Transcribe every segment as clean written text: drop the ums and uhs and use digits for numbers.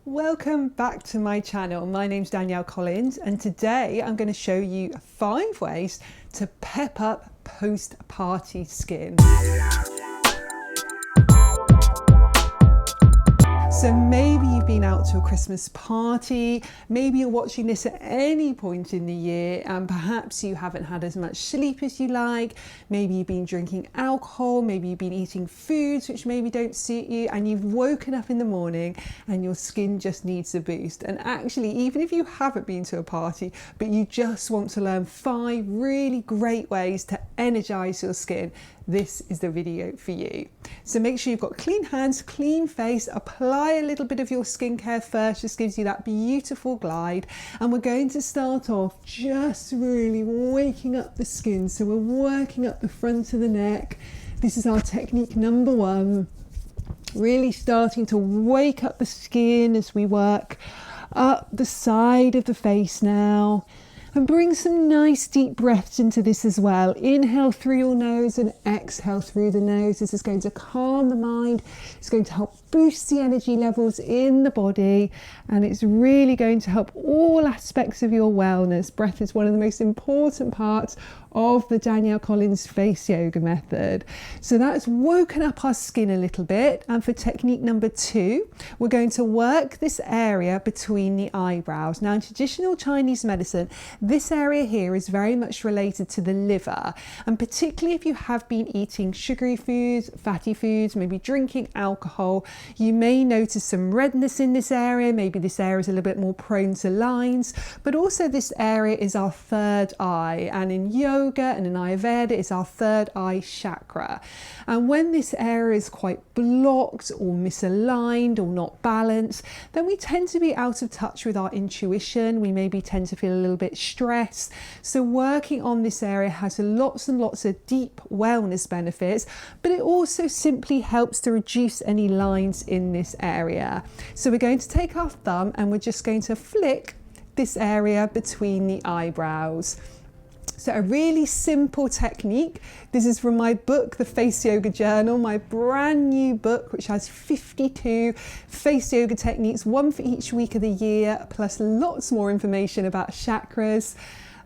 Welcome back to my channel. My name's Danielle Collins and today I'm going to show you 5 ways to pep up post-party skin. So maybe you've been out to a Christmas party, maybe you're watching this at any point in the year and perhaps you haven't had as much sleep as you like, maybe you've been drinking alcohol, maybe you've been eating foods which maybe don't suit you and you've woken up in the morning and your skin just needs a boost. And actually, even if you haven't been to a party, but you just want to learn 5 really great ways to energize your skin, this is the video for you. So make sure you've got clean hands, clean face, apply a little bit of your skincare first, just gives you that beautiful glide. And we're going to start off just really waking up the skin. So we're working up the front of the neck. This is our technique number 1. Really starting to wake up the skin as we work up the side of the face now. And bring some nice deep breaths into this as well. Inhale through your nose and exhale through the nose. This is going to calm the mind. It's going to help boost the energy levels in the body. And it's really going to help all aspects of your wellness. Breath is one of the most important parts of the Danielle Collins face yoga method. So that's woken up our skin a little bit. And for technique number 2, we're going to work this area between the eyebrows. Now in traditional Chinese medicine, this area here is very much related to the liver, and particularly if you have been eating sugary foods, fatty foods, maybe drinking alcohol, you may notice some redness in this area. Maybe this area is a little bit more prone to lines, but also this area is our third eye, and in yoga and in Ayurveda it's our third eye chakra. And when this area is quite blocked or misaligned or not balanced, then we tend to be out of touch with our intuition. We maybe tend to feel a little bit stress. So working on this area has lots and lots of deep wellness benefits, but it also simply helps to reduce any lines in this area. So we're going to take our thumb and we're just going to flick this area between the eyebrows. So a really simple technique. This is from my book, The Face Yoga Journal, my brand new book, which has 52 face yoga techniques, 1 for each week of the year, plus lots more information about chakras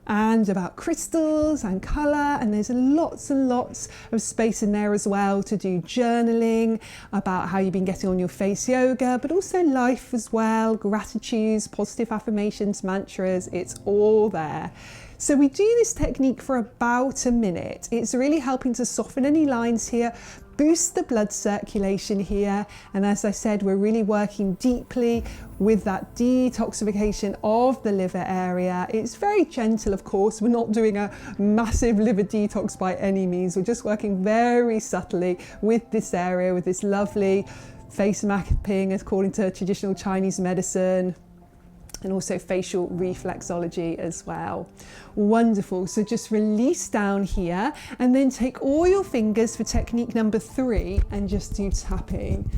and about crystals and colour, and there's lots and lots of space in there as well to do journaling about how you've been getting on your face yoga, but also life as well, gratitudes, positive affirmations, mantras, it's all there. So we do this technique for about a minute. It's really helping to soften any lines here, boost the blood circulation here, and as I said, we're really working deeply with that detoxification of the liver area. It's very gentle, of course. We're not doing a massive liver detox by any means. We're just working very subtly with this area, with this lovely face mapping according to traditional Chinese medicine, and also facial reflexology as well. Wonderful. So just release down here and then take all your fingers for technique number 3 and just do tapping.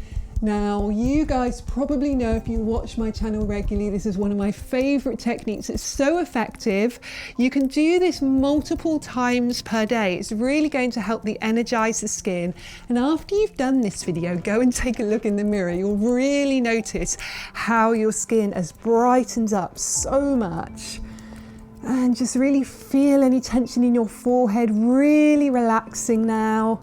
Now, you guys probably know, if you watch my channel regularly, this is one of my favorite techniques. It's so effective. You can do this multiple times per day. It's really going to help energize the skin. And after you've done this video, go and take a look in the mirror. You'll really notice how your skin has brightened up so much. And just really feel any tension in your forehead, really relaxing now.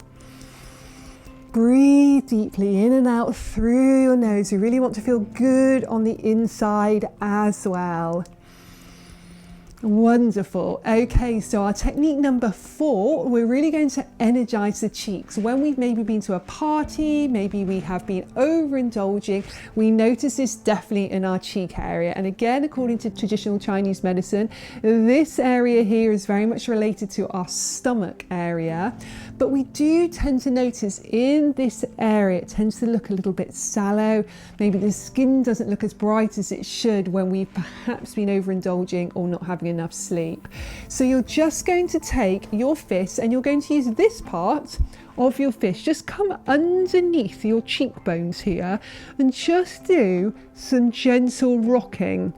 Breathe deeply in and out through your nose. You really want to feel good on the inside as well. Wonderful. Okay, so our technique number 4, we're really going to energize the cheeks. When we've maybe been to a party, maybe we have been overindulging, we notice this definitely in our cheek area. And again, according to traditional Chinese medicine, this area here is very much related to our stomach area. But we do tend to notice in this area, it tends to look a little bit sallow. Maybe the skin doesn't look as bright as it should when we've perhaps been overindulging or not having enough sleep. So you're just going to take your fist and you're going to use this part of your fist, just come underneath your cheekbones here and just do some gentle rocking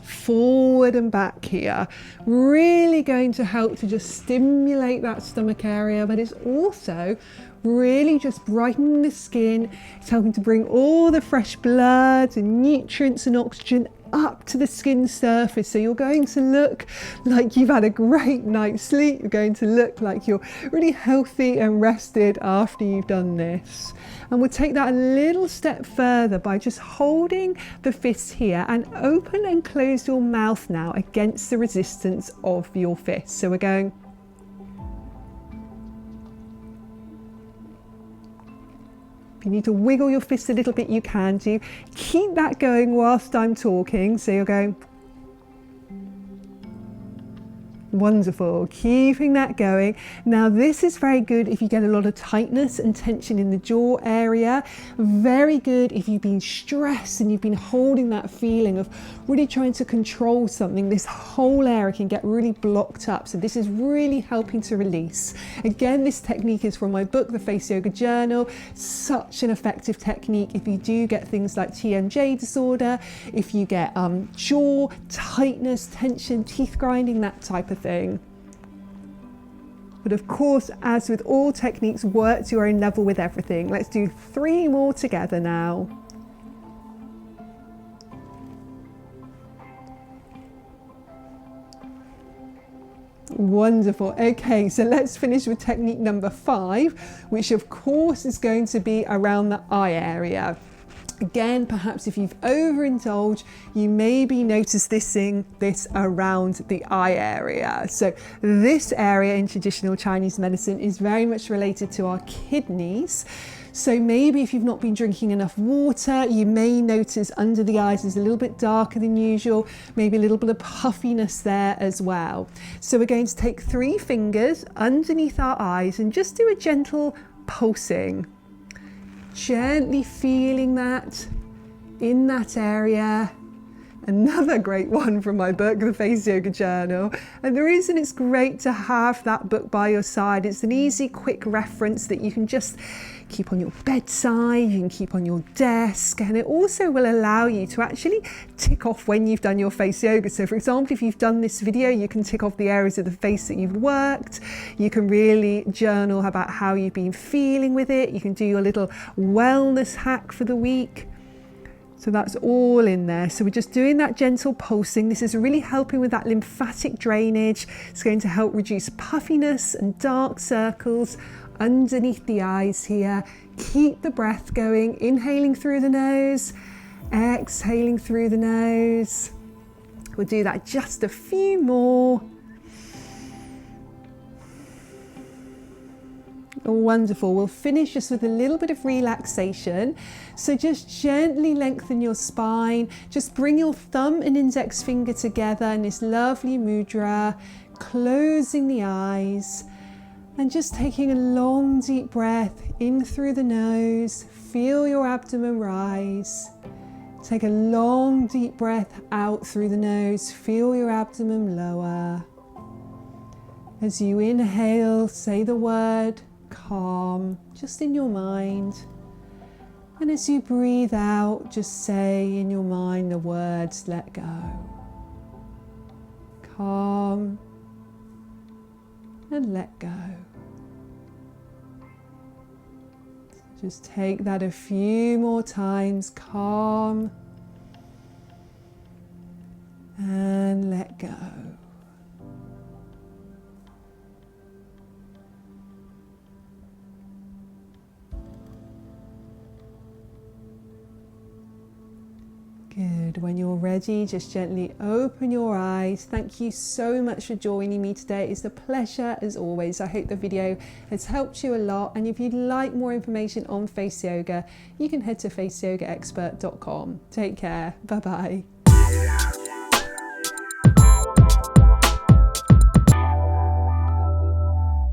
forward and back here. Really going to help to just stimulate that stomach area, but it's also really just brightening the skin. It's helping to bring all the fresh blood and nutrients and oxygen up to the skin surface. So you're going to look like you've had a great night's sleep. You're going to look like you're really healthy and rested after you've done this. And we'll take that a little step further by just holding the fist here and open and close your mouth now against the resistance of your fist. So we're going. If you need to wiggle your fist a little bit, you can do. Keep that going whilst I'm talking. So you're going. Wonderful, keeping that going. Now this is very good if you get a lot of tightness and tension in the jaw area. Very good if you've been stressed and you've been holding that feeling of really trying to control something. This whole area can get really blocked up. So this is really helping to release. Again, this technique is from my book, The Face Yoga Journal. Such an effective technique if you do get things like TMJ disorder, if you get jaw tightness, tension, teeth grinding, that type of thing. But of course, as with all techniques, work to your own level with everything. Let's do 3 more together now. Wonderful. Okay, so let's finish with technique number 5, which of course is going to be around the eye area. Again, perhaps if you've overindulged, you maybe notice this around the eye area. So this area in traditional Chinese medicine is very much related to our kidneys. So maybe if you've not been drinking enough water, you may notice under the eyes is a little bit darker than usual, maybe a little bit of puffiness there as well. So we're going to take 3 fingers underneath our eyes and just do a gentle pulsing. Gently feeling that in that area. Another great one from my book, The Face Yoga Journal. And the reason it's great to have that book by your side, it's an easy, quick reference that you can just keep on your bedside, you can keep on your desk, and it also will allow you to actually tick off when you've done your face yoga. So for example, if you've done this video, you can tick off the areas of the face that you've worked. You can really journal about how you've been feeling with it. You can do your little wellness hack for the week. So that's all in there. So we're just doing that gentle pulsing. This is really helping with that lymphatic drainage. It's going to help reduce puffiness and dark circles underneath the eyes here. Keep the breath going, inhaling through the nose, exhaling through the nose. We'll do that just a few more. Wonderful. We'll finish just with a little bit of relaxation. So just gently lengthen your spine. Just bring your thumb and index finger together in this lovely mudra, closing the eyes and just taking a long deep breath in through the nose. Feel your abdomen rise. Take a long deep breath out through the nose. Feel your abdomen lower. As you inhale, say the word calm, just in your mind. And as you breathe out, just say in your mind the words let go. Calm and let go. Just take that a few more times. Calm and let go. Good. When you're ready, just gently open your eyes. Thank you so much for joining me today. It's a pleasure as always. I hope the video has helped you a lot. And if you'd like more information on face yoga, you can head to faceyogaexpert.com. Take care. Bye bye.